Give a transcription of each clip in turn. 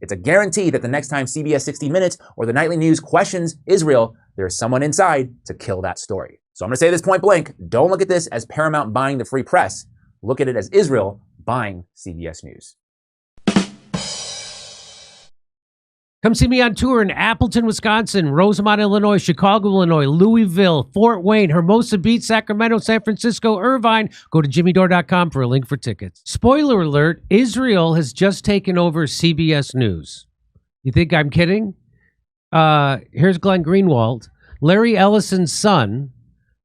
It's a guarantee that the next time CBS 60 Minutes or the nightly news questions Israel, there's someone inside to kill that story. So I'm going to say this point blank. Don't look at this as Paramount buying the free press. Look at it as Israel buying CBS News. Come see me on tour in Appleton, Wisconsin, Rosemont, Illinois, Chicago, Illinois, Louisville, Fort Wayne, Hermosa Beach, Sacramento, San Francisco, Irvine. Go to jimmydore.com for a link for tickets. Spoiler alert, Israel has just taken over CBS News. You think I'm kidding? Here's Glenn Greenwald. Larry Ellison's son,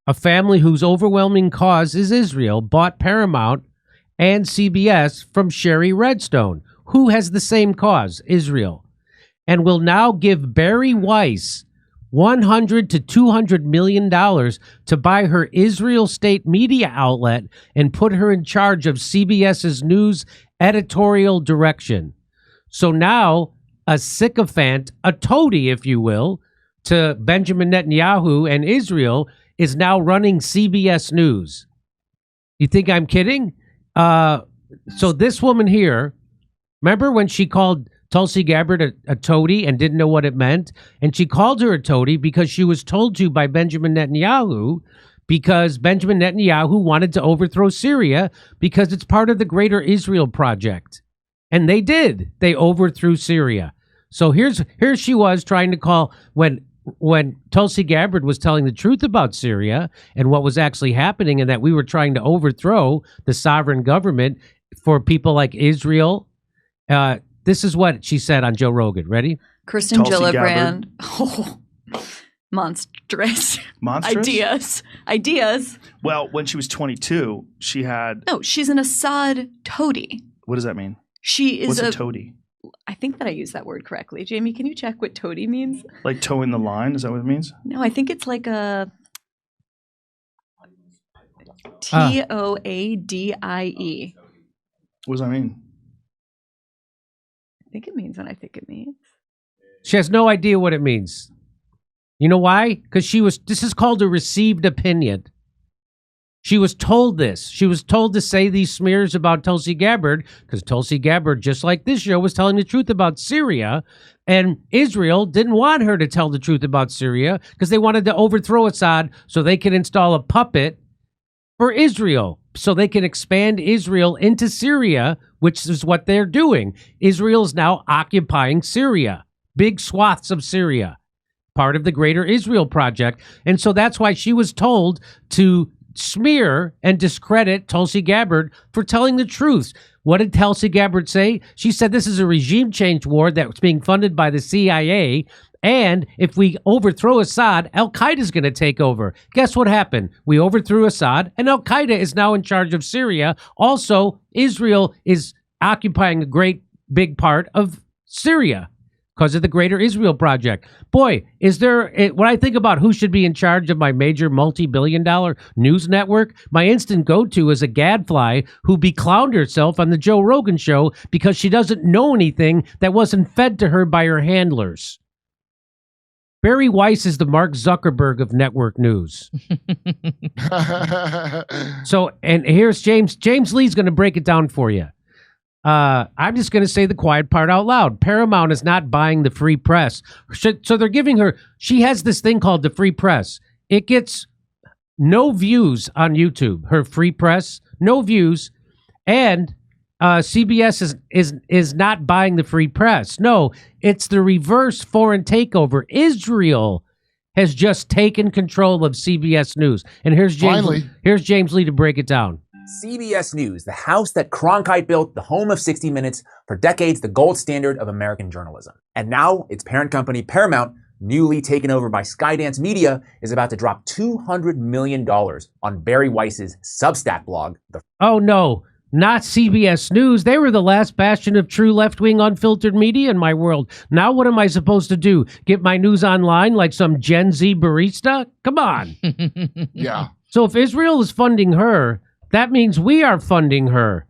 a family whose overwhelming cause is Israel, bought Paramount and CBS from Sherry Redstone, who has the same cause, Israel, and will now give Bari Weiss $100 to $200 million to buy her Israel state media outlet and put her in charge of CBS's news editorial direction. So now a sycophant, a toady, if you will, to Benjamin Netanyahu and Israel is now running CBS News. You think I'm kidding? So this woman here, remember when she called Tulsi Gabbard a toady and didn't know what it meant? And she called her a toady because she was told to by Benjamin Netanyahu, because Benjamin Netanyahu wanted to overthrow Syria because it's part of the greater Israel project. And they did. They overthrew Syria. So here she was trying to call, when Tulsi Gabbard was telling the truth about Syria and what was actually happening, and that we were trying to overthrow the sovereign government for people like Israel. This is what she said on Joe Rogan. Ready? Kirsten Gillibrand. Oh, monstrous. Monstrous? Ideas. Well, when she was 22, she had... No, she's an Assad toady. What does that mean? She is What's a toady? I think that I used that word correctly. Jamie, can you check what toady means? Like toe in the line? Is that what it means? No, I think it's like a... TOADIE. What does that mean? I think it means what I think it means. She has no idea what it means. You know why? Because this is called a received opinion. She was told this. She was told to say these smears about Tulsi Gabbard because Tulsi Gabbard, just like this show, was telling the truth about Syria. And Israel didn't want her to tell the truth about Syria because they wanted to overthrow Assad so they could install a puppet for Israel, so they can expand Israel into Syria, which is what they're doing. Israel is now occupying Syria, big swaths of Syria, part of the greater Israel project. And so that's why she was told to smear and discredit Tulsi Gabbard for telling the truth. What did Tulsi Gabbard say? She said this is a regime change war that's being funded by the CIA, and if we overthrow Assad, Al-Qaeda is going to take over. Guess what happened? We overthrew Assad, and Al-Qaeda is now in charge of Syria. Also, Israel is occupying a great big part of Syria because of the Greater Israel Project. Boy, when I think about who should be in charge of my major multi-billion-dollar news network, my instant go-to is a gadfly who beclowned herself on the Joe Rogan show because she doesn't know anything that wasn't fed to her by her handlers. Bari Weiss is the Mark Zuckerberg of network news. So, and here's James. James Lee's going to break it down for you. I'm just going to say the quiet part out loud. Paramount is not buying the free press. So they're giving her, she has this thing called the free press. It gets no views on YouTube. Her free press, no views. And CBS is not buying the free press. No, it's the reverse foreign takeover. Israel has just taken control of CBS News. And here's James Lee to break it down. CBS News, the house that Cronkite built, the home of 60 Minutes, for decades the gold standard of American journalism. And now its parent company, Paramount, newly taken over by Skydance Media, is about to drop $200 million on Bari Weiss's Substack blog. Oh no, not CBS News. They were the last bastion of true left-wing unfiltered media in my world. Now what am I supposed to do? Get my news online like some Gen Z barista? Come on. Yeah. So if Israel is funding her, that means we are funding her.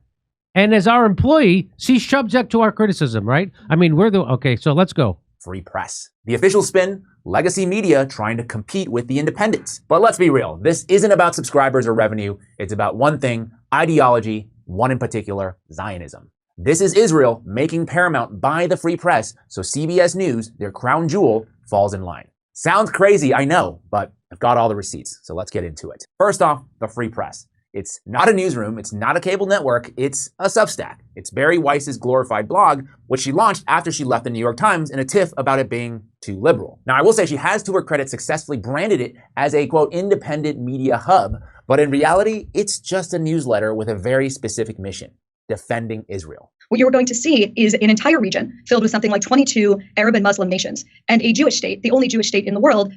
And as our employee, she's subject to our criticism, right? I mean, okay, so let's go. Free press. The official spin, legacy media trying to compete with the independents. But let's be real, this isn't about subscribers or revenue. It's about one thing, ideology, one in particular, Zionism. This is Israel making Paramount buy the free press, so CBS News, their crown jewel, falls in line. Sounds crazy, I know, but I've got all the receipts, so let's get into it. First off, the free press. It's not a newsroom, it's not a cable network, it's a Substack. It's Bari Weiss's glorified blog, which she launched after she left the New York Times in a tiff about it being too liberal. Now, I will say she has, to her credit, successfully branded it as a, quote, independent media hub, but in reality, it's just a newsletter with a very specific mission: defending Israel. What you're going to see is an entire region filled with something like 22 Arab and Muslim nations, and a Jewish state, the only Jewish state in the world,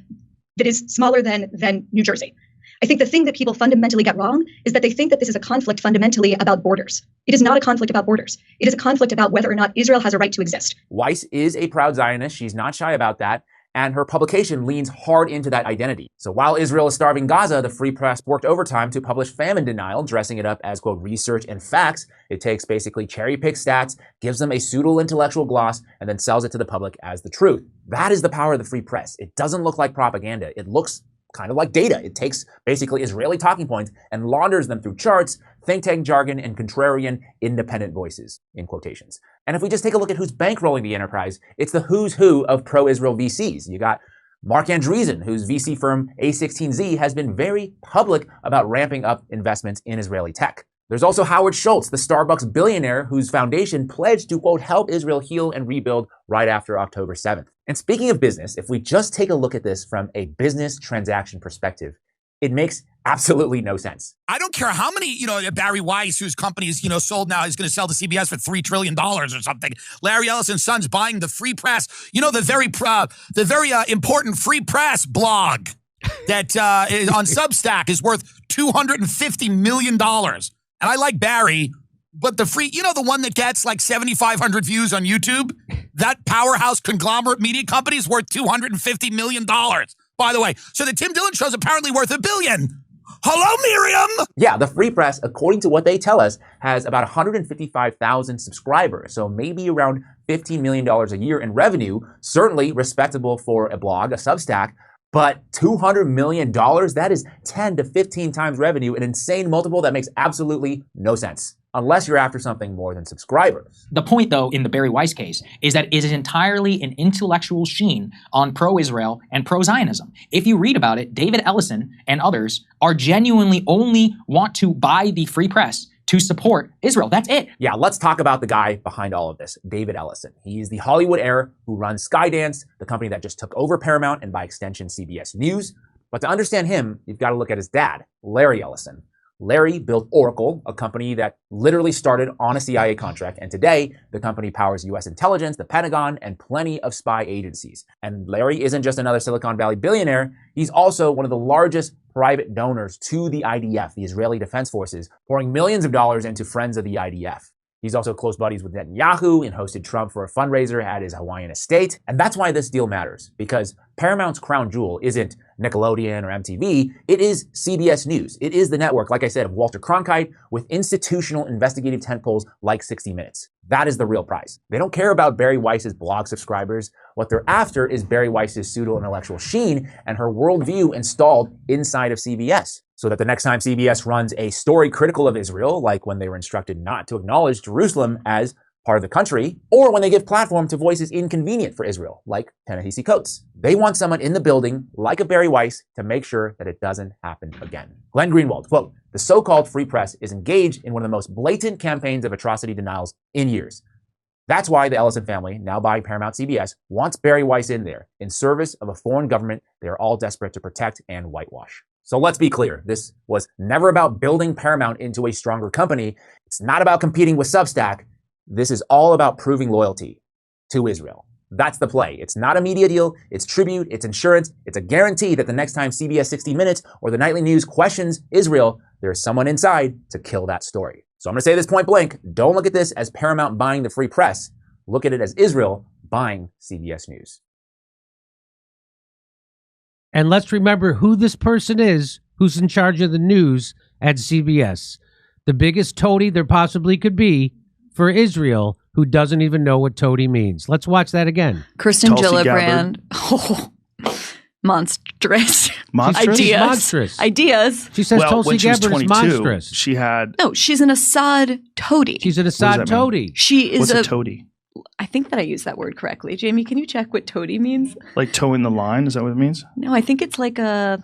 that is smaller than New Jersey. I think the thing that people fundamentally get wrong is that they think that this is a conflict fundamentally about borders. It is not a conflict about borders. It is a conflict about whether or not Israel has a right to exist. Weiss is a proud Zionist. She's not shy about that. And her publication leans hard into that identity. So while Israel is starving Gaza, the Free Press worked overtime to publish famine denial, dressing it up as, quote, research and facts. It takes basically cherry-picked stats, gives them a pseudo-intellectual gloss, and then sells it to the public as the truth. That is the power of the Free Press. It doesn't look like propaganda. It looks kind of like data. It takes basically Israeli talking points and launders them through charts, think tank jargon, and contrarian independent voices, in quotations. And if we just take a look at who's bankrolling the enterprise, it's the who's who of pro-Israel VCs. You got Mark Andreessen, whose VC firm A16Z has been very public about ramping up investments in Israeli tech. There's also Howard Schultz, the Starbucks billionaire whose foundation pledged to, quote, help Israel heal and rebuild right after October 7th. And speaking of business, if we just take a look at this from a business transaction perspective, it makes absolutely no sense. I don't care how many, Bari Weiss, whose company is, sold now, is going to sell to CBS for $3 trillion or something. Larry Ellison's son's buying the free press, the very important free press blog that is on Substack is worth $250 million. And I like Bari, but the free, the one that gets like 7,500 views on YouTube, that powerhouse conglomerate media company is worth $250 million, by the way. So the Tim Dillon show's apparently worth $1 billion. Hello, Miriam! Yeah, the Free Press, according to what they tell us, has about 155,000 subscribers, so maybe around $15 million a year in revenue, certainly respectable for a blog, a Substack. But $200 million, that is 10 to 15 times revenue, an insane multiple that makes absolutely no sense, unless you're after something more than subscribers. The point, though, in the Bari Weiss case is that it is entirely an intellectual sheen on pro-Israel and pro-Zionism. If you read about it, David Ellison and others are genuinely only want to buy the free press to support Israel. That's it. Yeah, let's talk about the guy behind all of this, David Ellison. He's the Hollywood heir who runs Skydance, the company that just took over Paramount and by extension CBS News. But to understand him, you've got to look at his dad, Larry Ellison. Larry built Oracle, a company that literally started on a CIA contract, and today the company powers US intelligence, the Pentagon, and plenty of spy agencies. And Larry isn't just another Silicon Valley billionaire, he's also one of the largest private donors to the IDF, the Israeli Defense Forces, pouring millions of dollars into friends of the IDF. He's also close buddies with Netanyahu and hosted Trump for a fundraiser at his Hawaiian estate. And that's why this deal matters, because Paramount's crown jewel isn't Nickelodeon or MTV, it is CBS News. It is the network, like I said, of Walter Cronkite with institutional investigative tentpoles like 60 Minutes. That is the real prize. They don't care about Bari Weiss's blog subscribers. What they're after is Bari Weiss's pseudo-intellectual sheen and her worldview installed inside of CBS. So that the next time CBS runs a story critical of Israel, like when they were instructed not to acknowledge Jerusalem as part of the country, or when they give platform to voices inconvenient for Israel, like Ta-Nehisi Coates. They want someone in the building, like a Bari Weiss, to make sure that it doesn't happen again. Glenn Greenwald, quote, "The so-called Free Press is engaged in one of the most blatant campaigns of atrocity denials in years. That's why the Ellison family, now buying Paramount CBS, wants Bari Weiss in there, in service of a foreign government they are all desperate to protect and whitewash." So let's be clear, this was never about building Paramount into a stronger company. It's not about competing with Substack. This is all about proving loyalty to Israel. That's the play. It's not a media deal. It's tribute. It's insurance. It's a guarantee that the next time CBS 60 Minutes or the Nightly News questions Israel, there's someone inside to kill that story. So I'm going to say this point blank. Don't look at this as Paramount buying the Free Press. Look at it as Israel buying CBS News. And let's remember who this person is who's in charge of the news at CBS. The biggest toady there possibly could be for Israel, who doesn't even know what toady means. Let's watch that again. Kirsten Tulsi Gillibrand. Oh, monstrous. Monstrous? She's Ideas. monstrous. Ideas. She says Well, Tulsi when she was Gabbard is 22, monstrous. she had. No, she's an Assad toady. She's an does Assad that mean? toady. She is What's a a. toady? I think that I used that word correctly. Jamie, can you check what toady means? Like toeing the line? Is that what it means? No, I think it's like a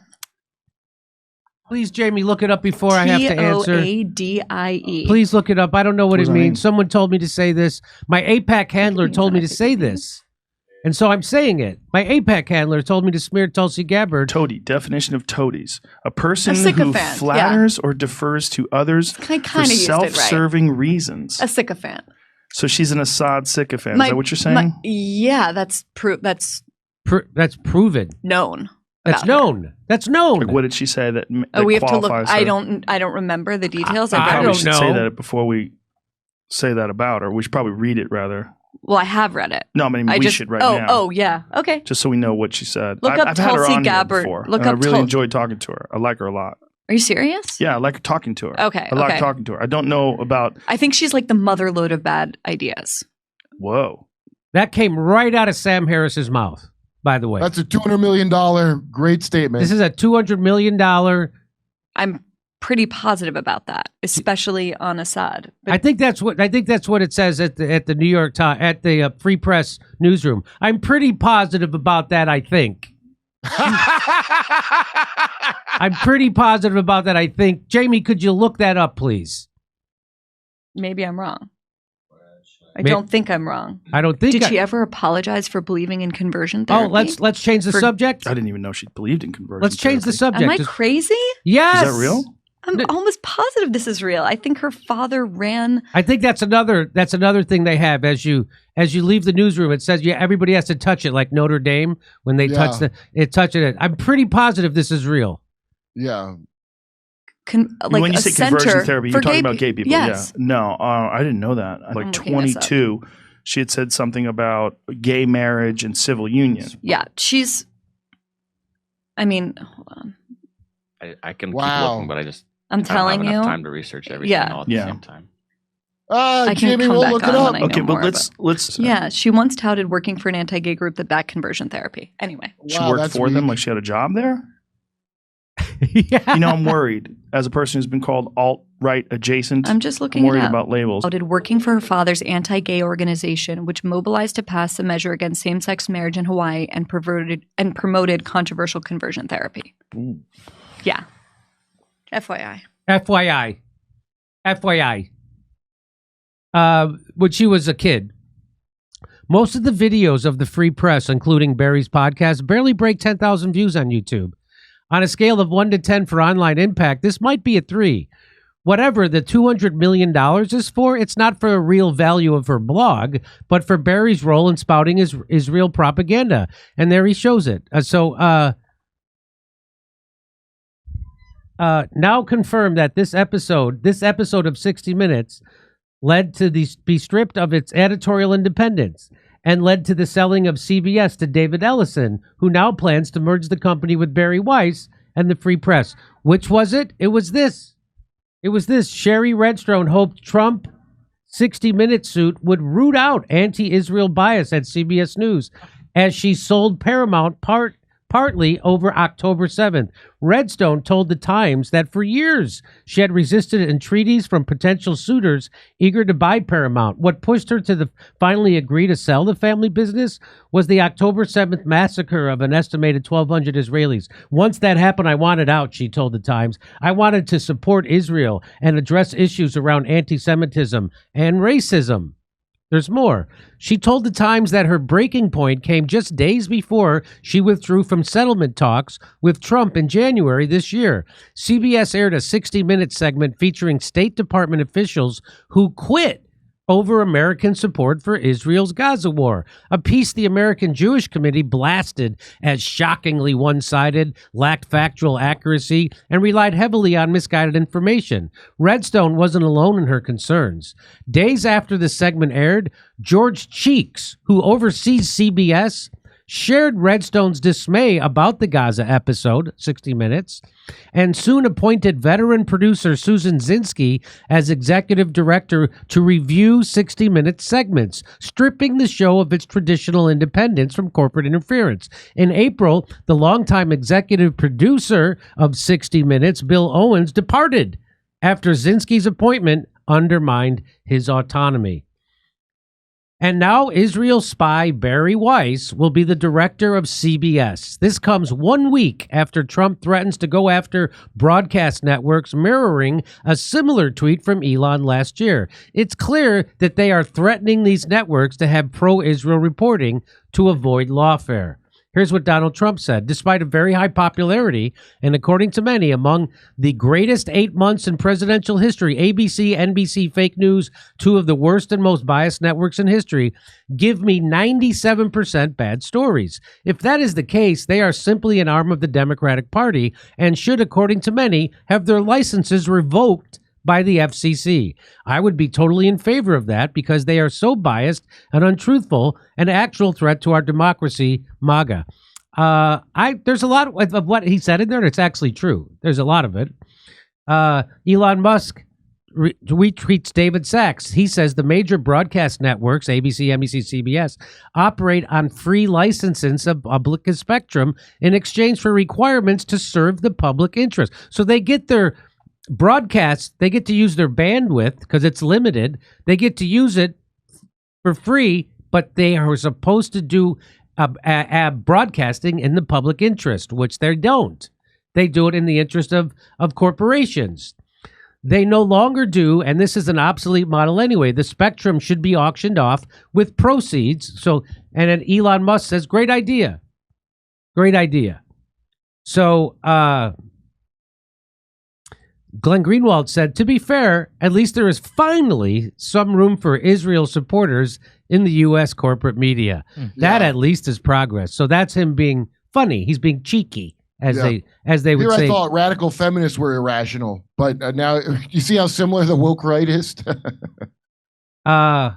Please, Jamie, look it up before I have to answer. TOADIE. Please look it up. I don't know what What it does that mean? means. Someone told me to say this. My APAC handler told me to say this. And so I'm saying it. My APAC handler told me to smear Tulsi Gabbard. Toady. Definition of toadies. A person A who sycophant, flatters or defers to others I for kind of used it right. self-serving reasons. A sycophant. So she's an Assad sycophant. Is that what you're saying? Yeah, that's That's proven. known. That's about her. known. That's known. Like, what did she say that, that We have to look. qualifies I her? don't remember the details. I I've Probably don't should know. say that before we say that about her. We should probably read it rather. Well, I have read it. No, I mean, I we just should right oh now. oh yeah okay. Just so we know what she said. Look up I've had her Tulsi on here Gabbard. before. Look and up I really Tul- enjoyed talking to her. I like her a lot. Are you serious? Yeah, I like talking to her. Okay, I like okay. talking to her. I don't know about. I think she's like the mother lode of bad ideas. Whoa. That came right out of Sam Harris's mouth, by the way. That's a $200 million great statement. This is a $200 million. I'm pretty positive about that, especially on Assad. I think that's what it says at the New York Times, at the Free Press newsroom. I'm pretty positive about that. I think. I'm pretty positive about that. I think. Jamie, could you look that up, please? Maybe I'm wrong. I May- don't think I'm wrong. I don't think. Did she ever apologize for believing in conversion therapy? Oh, let's change the For- subject. I didn't even know she believed in conversion. Let's change the therapy. subject. Am I crazy? Yes. Is that real? I'm almost positive this is real. I think her father ran. I think that's another thing they have as you leave the newsroom. It says everybody has to touch it like Notre Dame when they touch it. I'm pretty positive this is real. Yeah. Like when you a say center conversion therapy, for you're talking about gay people. Yes. Yeah. No, I didn't know that. Like looking this up. 22, she had said something about gay marriage and civil union. Yeah, she's. I mean, hold on. I can keep Wow. looking, but I just I'm I don't telling have enough you. time to research everything Yeah. all at the Yeah. same time. I can Jamie, come we'll back look on it up. when I know Okay, but more, let's. Yeah, she once touted working for an anti-gay group that backed conversion therapy. Anyway, She Wow, worked that's for them, weak. like she had a job there. Yeah. You know, I'm worried as a person who's been called alt-right adjacent. I'm just looking I'm worried it up. about labels. Touted working for her father's anti-gay organization, which mobilized to pass a measure against same-sex marriage in Hawaii and promoted controversial conversion therapy. Ooh. Yeah. FYI. FYI. When she was a kid, most of the videos of the Free Press, including Bari's podcast, barely break 10,000 views on YouTube. On a scale of 1 to 10 for online impact, this might be a 3. Whatever the $200 million is for, it's not for a real value of her blog, but for Bari's role in spouting Israel propaganda. And there he shows it. Now confirmed that this episode of 60 Minutes led to be stripped of its editorial independence and led to the selling of CBS to David Ellison, who now plans to merge the company with Bari Weiss and the Free Press. Which was it? It was this. Sherry Redstone hoped Trump 60-minute suit would root out anti-Israel bias at CBS News as she sold Paramount partly over October 7th. Redstone told the Times that for years she had resisted entreaties from potential suitors eager to buy Paramount. What pushed her to finally agree to sell the family business was the October 7th massacre of an estimated 1,200 Israelis. Once that happened, I wanted out, she told the Times. I wanted to support Israel and address issues around anti-Semitism and racism. There's more. She told the Times that her breaking point came just days before she withdrew from settlement talks with Trump in January this year. CBS aired a 60-minute segment featuring State Department officials who quit over American support for Israel's Gaza war, a piece the American Jewish Committee blasted as shockingly one-sided, lacked factual accuracy, and relied heavily on misguided information. Redstone wasn't alone in her concerns. Days after the segment aired, George Cheeks, who oversees CBS, shared Redstone's dismay about the Gaza episode, 60 Minutes, and soon appointed veteran producer Susan Zinsky as executive director to review 60 Minutes segments, stripping the show of its traditional independence from corporate interference. In April, the longtime executive producer of 60 Minutes, Bill Owens, departed after Zinsky's appointment undermined his autonomy. And now Israel spy Bari Weiss will be the director of CBS. This comes 1 week after Trump threatens to go after broadcast networks, mirroring a similar tweet from Elon last year. It's clear that they are threatening these networks to have pro-Israel reporting to avoid lawfare. Here's what Donald Trump said. Despite a very high popularity, and according to many, among the greatest 8 months in presidential history, ABC, NBC, fake news, two of the worst and most biased networks in history, give me 97% bad stories. If that is the case, they are simply an arm of the Democratic Party and should, according to many, have their licenses revoked by the FCC. I would be totally in favor of that because they are so biased and untruthful, an actual threat to our democracy, MAGA. There's a lot of what he said in there, and it's actually true. There's a lot of it. Elon Musk retweets David Sachs. He says the major broadcast networks, ABC, NBC, CBS, operate on free licenses of public spectrum in exchange for requirements to serve the public interest. So they get their broadcasts, they get to use their bandwidth because it's limited. They get to use it for free, but they are supposed to do broadcasting in the public interest, which they don't. They do it in the interest of corporations. They no longer do, and this is an obsolete model anyway. The spectrum should be auctioned off with proceeds. So, and then Elon Musk says, great idea. Great idea. So, Glenn Greenwald said, to be fair, at least there is finally some room for Israel supporters in the U.S. corporate media. That at least is progress. So that's him being funny. He's being cheeky, as they would say. I thought radical feminists were irrational, but now you see how similar the woke right is? And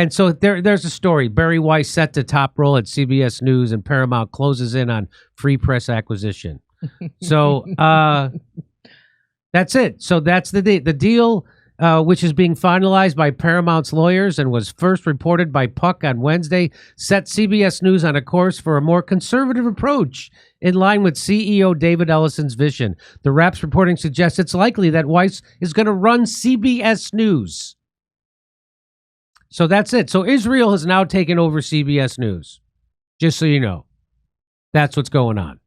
so there's a story. Bari Weiss set to top role at CBS News, and Paramount closes in on free press acquisition. So that's it. So that's the deal, which is being finalized by Paramount's lawyers and was first reported by Puck on Wednesday, set CBS News on a course for a more conservative approach in line with CEO David Ellison's vision. The Wrap's reporting suggests it's likely that Weiss is going to run CBS News. So that's it. So Israel has now taken over CBS News, just so you know. That's what's going on.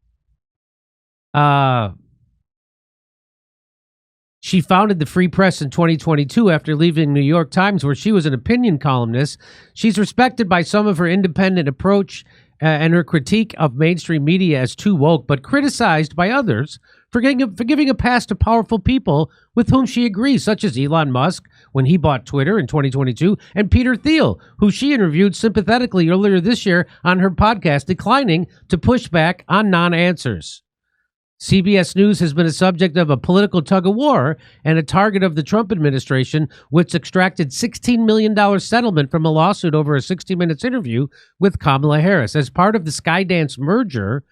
She founded the Free Press in 2022 after leaving New York Times, where she was an opinion columnist. She's respected by some of her independent approach and her critique of mainstream media as too woke, but criticized by others for giving a pass to powerful people with whom she agrees, such as Elon Musk when he bought Twitter in 2022, and Peter Thiel, who she interviewed sympathetically earlier this year on her podcast, declining to push back on non-answers. CBS News has been a subject of a political tug-of-war and a target of the Trump administration, which extracted $16 million settlement from a lawsuit over a 60 Minutes interview with Kamala Harris. As part of the Skydance merger,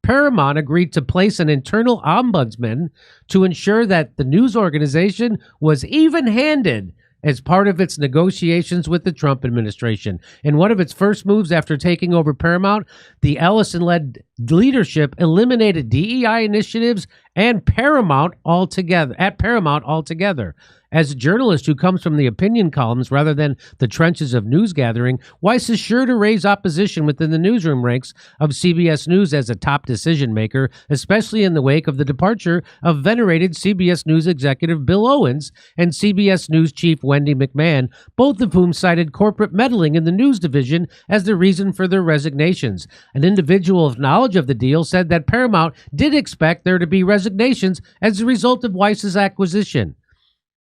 Paramount agreed to place an internal ombudsman to ensure that the news organization was even-handed as part of its negotiations with the Trump administration. In one of its first moves after taking over Paramount, the Ellison-led leadership eliminated DEI initiatives and Paramount altogether. As a journalist who comes from the opinion columns rather than the trenches of news gathering, Weiss is sure to raise opposition within the newsroom ranks of CBS News as a top decision maker, especially in the wake of the departure of venerated CBS News executive Bill Owens and CBS News chief Wendy McMahon, both of whom cited corporate meddling in the news division as the reason for their resignations. An individual of knowledge of the deal said that Paramount did expect there to be resignations as a result of Weiss's acquisition.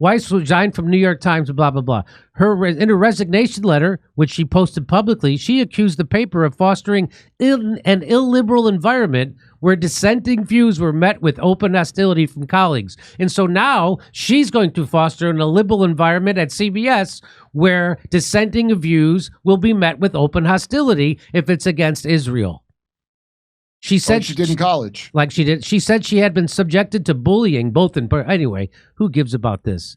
Weiss resigned from New York Times, blah, blah, blah. In her resignation letter, which she posted publicly, she accused the paper of fostering an illiberal environment where dissenting views were met with open hostility from colleagues. And so now she's going to foster an illiberal environment at CBS where dissenting views will be met with open hostility if it's against Israel. She said like she did in college. Like she did. She said she had been subjected to bullying, both in. Anyway, who gives about this?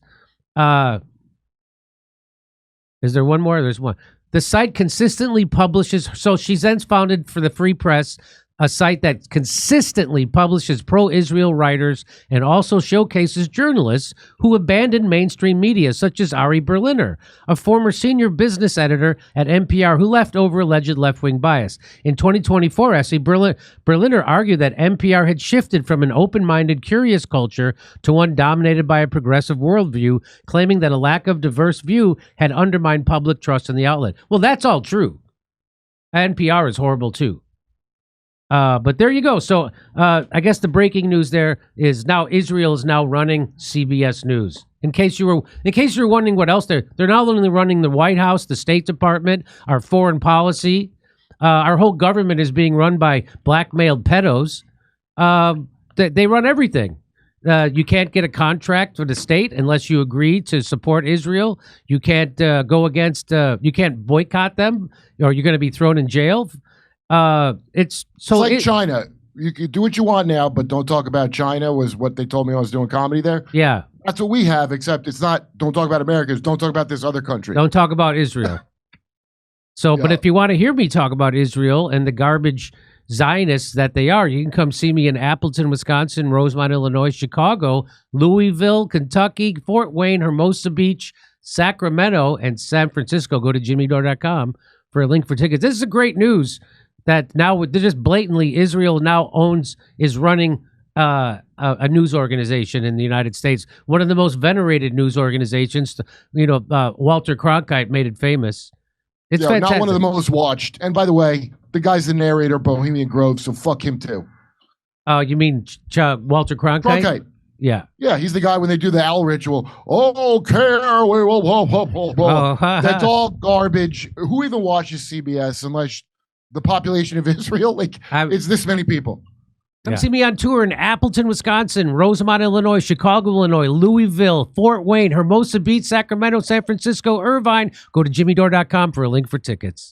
Is there one more? There's one. The site consistently publishes. So she's then founded for the Free Press, a site that consistently publishes pro-Israel writers and also showcases journalists who abandoned mainstream media, such as Ari Berliner, a former senior business editor at NPR who left over alleged left-wing bias. In 2024 essay, Berliner argued that NPR had shifted from an open-minded, curious culture to one dominated by a progressive worldview, claiming that a lack of diverse view had undermined public trust in the outlet. Well, that's all true. NPR is horrible, too. But there you go. So I guess the breaking news there is now Israel is now running CBS News. In case you were wondering what else they're not only running the White House, the State Department, our foreign policy, our whole government is being run by blackmailed pedos. They run everything. You can't get a contract for the state unless you agree to support Israel. You can't go against. You can't boycott them, or you're going to be thrown in jail. It's like China. You can do what you want now, but don't talk about China, was what they told me when I was doing comedy there. Yeah. That's what we have, except it's not, don't talk about Americans, don't talk about this other country. Don't talk about Israel. So, yeah. But if you want to hear me talk about Israel and the garbage Zionists that they are, you can come see me in Appleton, Wisconsin, Rosemont, Illinois, Chicago, Louisville, Kentucky, Fort Wayne, Hermosa Beach, Sacramento, and San Francisco. Go to jimmydore.com for a link for tickets. This is a great news. That now they're just blatantly Israel now is running a news organization in the United States, one of the most venerated news organizations. Walter Cronkite made it famous. It's fantastic. Not one of the most watched. And by the way, the guy's the narrator of Bohemian Grove, so fuck him too. You mean Walter Cronkite? Cronkite. Yeah. Yeah, he's the guy when they do the owl ritual. That's all garbage. Who even watches CBS unless the population of Israel? It's this many people. Come see me on tour in Appleton, Wisconsin, Rosemont, Illinois, Chicago, Illinois, Louisville, Fort Wayne, Hermosa Beach, Sacramento, San Francisco, Irvine. Go to jimmydore.com for a link for tickets.